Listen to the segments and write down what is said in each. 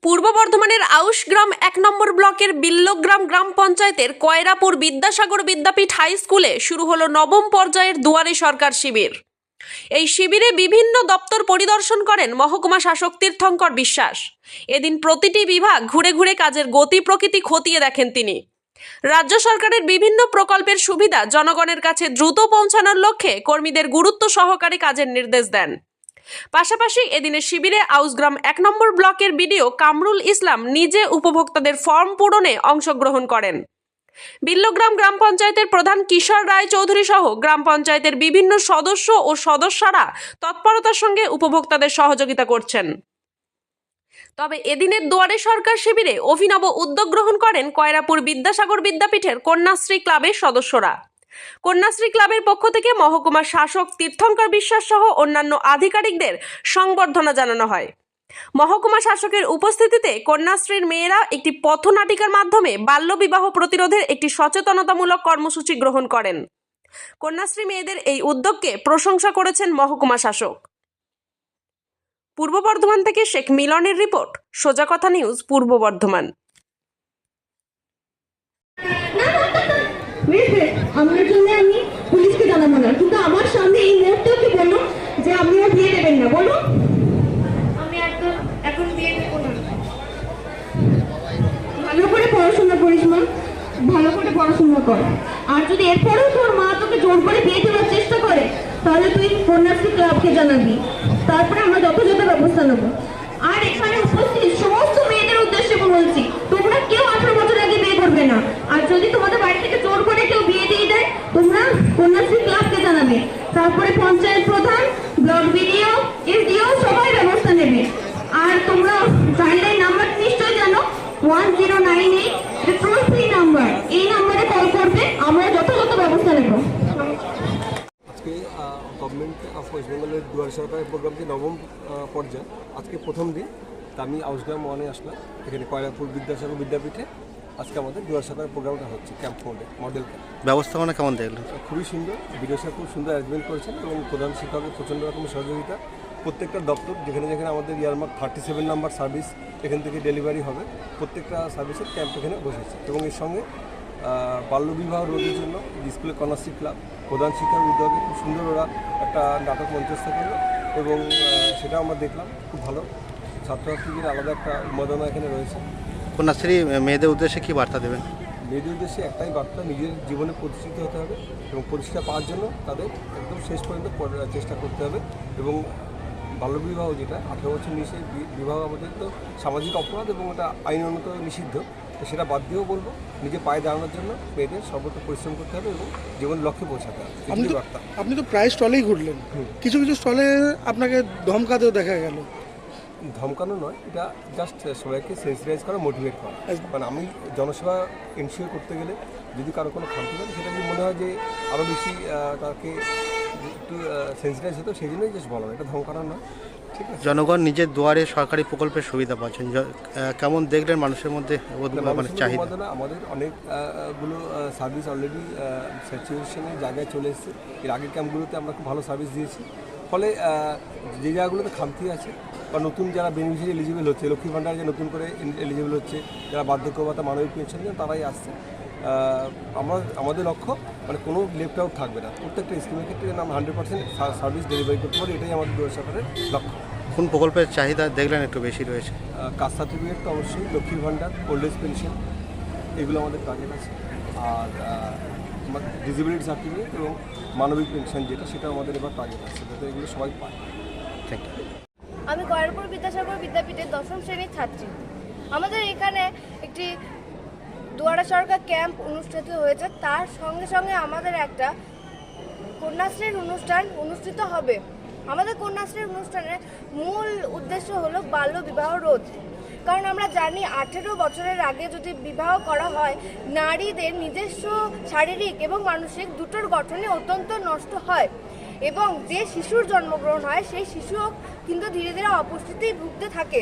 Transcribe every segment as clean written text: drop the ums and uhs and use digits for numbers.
পূর্ব বর্ধমানের আউশগ্রাম ১ নম্বর ব্লকের বিল্লগ্রাম গ্রাম পঞ্চায়েতের কয়রাপুর বিদ্যাসাগর বিদ্যাপীঠ হাই স্কুলে শুরু হলো নবম পর্যায়ের দুয়ারে সরকার শিবির। এই শিবিরে বিভিন্ন দপ্তর পরিদর্শন করেন মহকুমা শাসক তীর্থঙ্কর বিশ্বাস। এদিন প্রতিটি বিভাগ ঘুরে ঘুরে কাজের গতি প্রকৃতি খতিয়ে দেখেন তিনি। রাজ্য সরকারের বিভিন্ন প্রকল্পের সুবিধা জনগণের কাছে দ্রুত পৌঁছানোর লক্ষ্যে কর্মীদের গুরুত্ব সহকারে কাজের নির্দেশ দেন। পাশাপাশি এদিনের শিবিরে আউশগ্রাম ১ নম্বর ব্লকের বিডিও কামরুল ইসলাম নিজে উপভোক্তাদের ফর্ম পূরণে অংশগ্রহণ করেন। বিল্লগ্রাম গ্রাম পঞ্চায়েতের প্রধান কিশোর রায় চৌধুরী সহ গ্রাম পঞ্চায়েতের বিভিন্ন সদস্য ও সদস্যরা তৎপরতার সঙ্গে উপভোক্তাদের সহযোগিতা করছেন। তবে এদিনের দুয়ারে সরকার শিবিরে অভিনব উদ্যোগ গ্রহণ করেন কয়রাপুর বিদ্যাসাগর বিদ্যাপীঠের কন্যাশ্রী ক্লাবের সদস্যরা। কন্যাশ্রী ক্লাবের পক্ষ থেকে মহকুমা শাসক তীর্থঙ্কর বিশ্বাস সহ অন্যান্য আধিকারিকদের সংবর্ধনা জানানো হয়। মহকুমা শাসকের উপস্থিতিতে কন্যাশ্রীর মেয়েরা একটি পথনাটিকার মাধ্যমে বাল্যবিবাহ প্রতিরোধের একটি সচেতনতামূলক কর্মসূচি গ্রহণ করেন। কন্যাশ্রী মেয়েদের এই উদ্যোগকে প্রশংসা করেছেন মহকুমা শাসক। পূর্ব বর্ধমান থেকে শেখ মিলনের রিপোর্ট, সোজা কথা নিউজ, পূর্ব বর্ধমান। আমার জন্য আমি পুলিশকে জানাবো না, কিন্তু আমার সামনে এই মুহূর্তে কি বললো যে আপনিও বিয়ে দেবেন না? বলো, আমি একদম এখন বিয়ে দেবো না। ভালো করে পড়াশোনা করিস মা, ভালো করে পড়াশোনা কর। আর যদি এরপরেও তোর মা তোকে জোর করে বিয়ে দেওয়ার চেষ্টা করে, তাহলে তুই কন্যাশ্রী ক্লাবকে জানাবি, তারপরে আমরা যথাযথ ব্যবস্থা নেব। আর এখানে উপস্থিত সমস্ত মেয়েদের উদ্দেশ্যে বলছি, তোমরা কেউ 18 বছর আগে বিয়ে করবে না। আর যদি তোমাদের বাড়ি থেকে জোর করে কেউ বিয়ে দিয়ে দেয়, তোমরা কন্যাশ্রী ক্লাবকে জানাবে। তারপরে পঞ্চায়েত প্রধান, ব্লক বিডিও, এসডিও সবাই ব্যবস্থা নেবে। আর তোমরা গাইডলাইন নাম্বার নিশ্চয়ই জানো, 1098, এটা টোল ফ্রি নাম্বার। এই নাম্বারে কল করবে, আমরা যথাযথ ব্যবস্থা নেব। আজকে গভর্নমেন্ট অফ ওয়েস্ট বেঙ্গলের দুয়ারে সরকারের প্রোগ্রাম যে নবম পর্যায়ে আজকে প্রথম দিন, তা আমি আউশগ্রাম 1-এ আসলাম। এখানে কয়রাপুর বিদ্যাসাগর বিদ্যাপীঠে আজকে আমাদের দুয়ারে সরকারের প্রোগ্রামটা হচ্ছে ক্যাম্প মোডে, মডেল ক্যাম্প। ব্যবস্থাপনা কেমন দেখলেন? খুবই সুন্দর, বিডিও স্যার খুব সুন্দর অ্যারেঞ্জমেন্ট করেছেন এবং প্রধান শিক্ষকের প্রচণ্ড রকমের সহযোগিতা। প্রত্যেকটা দপ্তর যেখানে যেখানে আমাদের ইয়ারমার্ক 37 নাম্বার সার্ভিস এখান থেকে ডেলিভারি হবে, প্রত্যেকটা সার্ভিসের ক্যাম্প এখানে বসেছে। এবং এর সঙ্গে বাল্যবিবাহ রোধের জন্য স্কুলে কন্যাশ্রী ক্লাব প্রধান শিক্ষার উদ্যোগে খুব সুন্দর ওরা একটা নাটক মঞ্চস্থ করলো এবং সেটা আমরা দেখলাম, খুব ভালো। ছাত্রছাত্রীদের আলাদা একটা উন্মাদনা এখানে রয়েছে। কন্যাশ্রী মেয়েদের উদ্দেশ্যে কি বার্তা দেবেন? মেয়েদের উদ্দেশ্যে একটাই বার্তা, নিজের জীবনে প্রতিষ্ঠিত হতে হবে এবং প্রতিষ্ঠা পাওয়ার জন্য তাদের একদম শেষ পর্যন্ত চেষ্টা করতে হবে। এবং বাল্যবিবাহ যেটা 18 বছর নিচে বিবাহ আমাদের তো সামাজিক অপরাধ এবং এটা আইনত নিষিদ্ধ, তো সেটা বাদ দিয়েও বলবো নিজে পায়ে দাঁড়ানোর জন্য মেয়েদের সর্বত্র পরিশ্রম করতে হবে এবং জীবন লক্ষ্যে পৌঁছাতে হবে। আপনি তো প্রায় স্টলেই ঘুরলেন, কিছু কিছু স্টলে আপনাকে ধমকাতেও দেখা গেল। ধমকানো নয়, এটা জাস্ট সবাইকে সেন্সিটাইজ করা, মোটিভেট করা। কারণ আমি জনসেবা এনশিওর করতে গেলে যদি কারো কোনো খামতি থাকে, সেটা যদি মনে হয় যে আরও বেশি তাকে একটু সেন্সিটাইজ হতো, সেই জন্যই জাস্ট বলা, এটা ধমকানো নয়। ঠিক আছে, জনগণ নিজের দুয়ারে সরকারি প্রকল্পের সুবিধা পাচ্ছেন, কেমন দেখলেন মানুষের মধ্যে চাহিদা? আমাদের অনেকগুলো সার্ভিস অলরেডি স্যাচুরেশনের জায়গায় চলে এসেছে। এর আগের ক্যাম্পগুলোতে আমরা খুব ভালো সার্ভিস দিয়েছি, ফলে যে জায়গাগুলোতে খামতি আছে বা নতুন যারা বেনিফিশিয়ারি এলিজিবল হচ্ছে, লক্ষ্মী ভাণ্ডার যে নতুন করে এলিজিবল হচ্ছে, যারা বার্ধক্য ভাতা, মানবিক পেনশন দেন, তারাই আসছে। আমাদের লক্ষ্য মানে কোনো লেফট আউট থাকবে না, প্রত্যেকটা স্কিমের ক্ষেত্রে আমরা 100% সার্ভিস ডেলিভারি করতে পারি, এটাই আমাদের দুয়ারে সরকারের লক্ষ্য। কোন প্রকল্পের চাহিদা দেখলেন একটু বেশি রয়েছে? কাস্ট সার্টিফিকেট তো অবশ্যই, Lakshmi Bhandar, old age pension, এগুলো আমাদের টার্গেট আছে। আর ডিসেবিলিটি সার্টিফিকেট এবং মানবিক পেনশন যেটা, সেটা আমাদের এবার টার্গেট আছে, যাতে এগুলো সবাই পায়। Thank you. আমি কয়রাপুর বিদ্যাসাগর বিদ্যাপীঠের 10ম শ্রেণীর ছাত্রী। আমাদের এখানে একটি দুয়ারে সরকার ক্যাম্প অনুষ্ঠিত হয়েছে, তার সঙ্গে সঙ্গে আমাদের একটা কন্যাশ্রীর অনুষ্ঠান অনুষ্ঠিত হবে। আমাদের কন্যাশ্রীর অনুষ্ঠানের মূল উদ্দেশ্য হলো বাল্য বিবাহ রোধ। কারণ আমরা জানি 18 বছরের আগে যদি বিবাহ করা হয়, নারীদের নিজস্ব শারীরিক এবং মানসিক দুটোর গঠনে অত্যন্ত নষ্ট হয় এবং যে শিশুর জন্মগ্রহণ হয় সেই শিশুও কিন্তু ধীরে ধীরে অপুষ্টিতেই ভুগতে থাকে।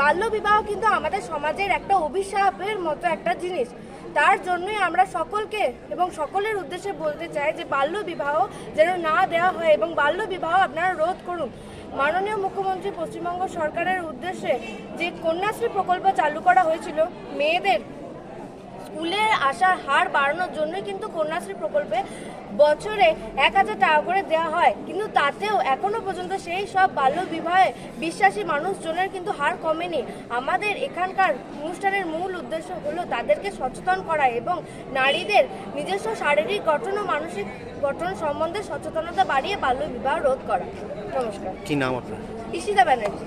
বাল্যবিবাহ কিন্তু আমাদের সমাজের একটা অভিশাপের মতো একটা জিনিস। তার জন্যই আমরা সকলকে এবং সকলের উদ্দেশ্যে বলতে চাই যে বাল্যবিবাহ যেন না দেওয়া হয় এবং বাল্যবিবাহ আপনারা রোধ করুন। মাননীয় মুখ্যমন্ত্রী পশ্চিমবঙ্গ সরকারের উদ্দেশ্যে যে কন্যাশ্রী প্রকল্প চালু করা হয়েছিল, মেয়েদের স্কুলে আসার হার বাড়ানোর জন্যই কিন্তু কন্যাশ্রী প্রকল্পে বছরে 1000 টাকা করে দেওয়া হয়, কিন্তু তাতেও এখনো পর্যন্ত সেই সব বাল্য বিবাহে বিশ্বাসী মানুষজনের কিন্তু হার কমেনি। আমাদের এখানকার অনুষ্ঠানের মূল উদ্দেশ্য হলো তাদেরকে সচেতন করা এবং নারীদের নিজস্ব শারীরিক গঠন ও মানসিক গঠন সম্বন্ধে সচেতনতা বাড়িয়ে বাল্য বিবাহ রোধ করা। নমস্কার। কি নাম আপনার? ঈশিতা ব্যানার্জি।